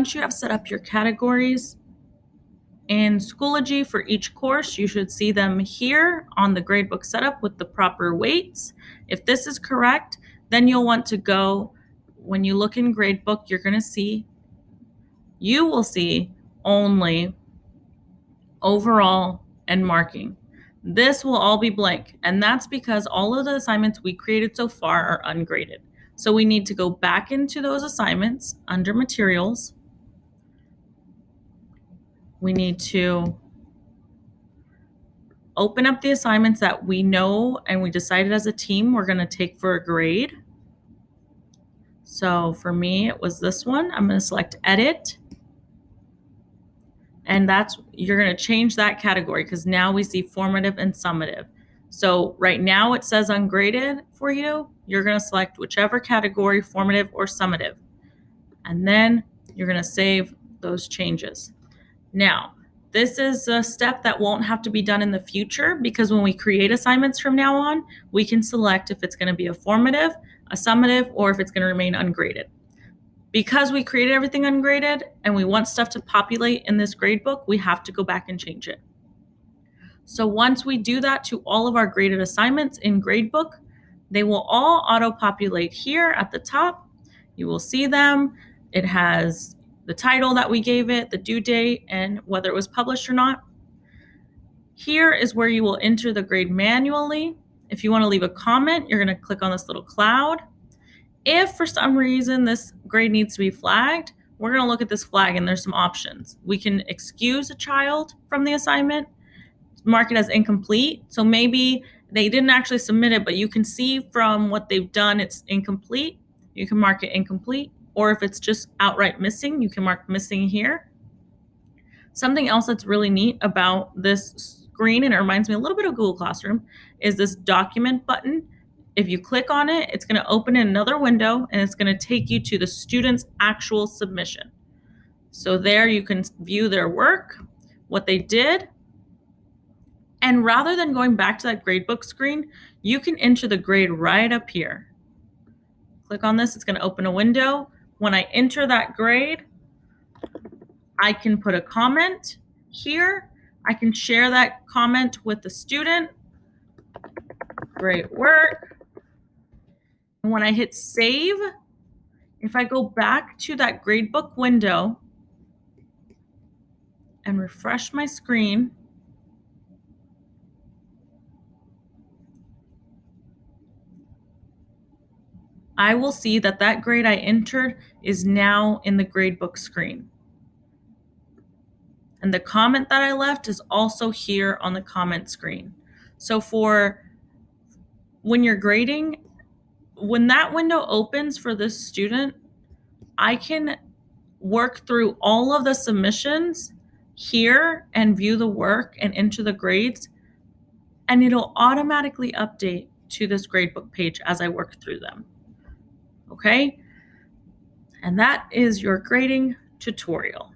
once you have set up your categories in Schoology for each course, you should see them here on the gradebook setup with the proper weights. If this is correct, then you'll want to go, when you look in gradebook, you will see only overall and marking. This will all be blank, and that's because all of the assignments we created so far are ungraded. So we need to go back into those assignments under materials. We need to open up the assignments that we know and we decided as a team we're going to take for a grade. So for me, it was this one. I'm going to select edit. And you're going to change that category because now we see formative and summative. So right now it says ungraded for you. You're going to select whichever category, formative or summative. And then you're going to save those changes. Now, this is a step that won't have to be done in the future because when we create assignments from now on, we can select if it's going to be a formative, a summative, or if it's going to remain ungraded. Because we created everything ungraded and we want stuff to populate in this gradebook, we have to go back and change it. So once we do that to all of our graded assignments in gradebook, they will all auto-populate here at the top. You will see them. It has the title that we gave it, the due date, and whether it was published or not. Here is where you will enter the grade manually. If you want to leave a comment, you're going to click on this little cloud. If for some reason this grade needs to be flagged, we're going to look at this flag and there's some options. We can excuse a child from the assignment, mark it as incomplete. So maybe they didn't actually submit it, but you can see from what they've done it's incomplete. You can mark it incomplete. Or if it's just outright missing, you can mark missing here. Something else that's really neat about this screen, and it reminds me a little bit of Google Classroom, is this document button. If you click on it, it's going to open in another window and it's going to take you to the student's actual submission. So there you can view their work, what they did. And rather than going back to that gradebook screen, you can enter the grade right up here. Click on this, it's going to open a window. When I enter that grade, I can put a comment here. I can share that comment with the student. Great work. And when I hit save, if I go back to that gradebook window and refresh my screen, I will see that that grade I entered is now in the gradebook screen. And the comment that I left is also here on the comment screen. So for when you're grading, when that window opens for this student, I can work through all of the submissions here and view the work and enter the grades, and it'll automatically update to this gradebook page as I work through them. Okay? And that is your grading tutorial.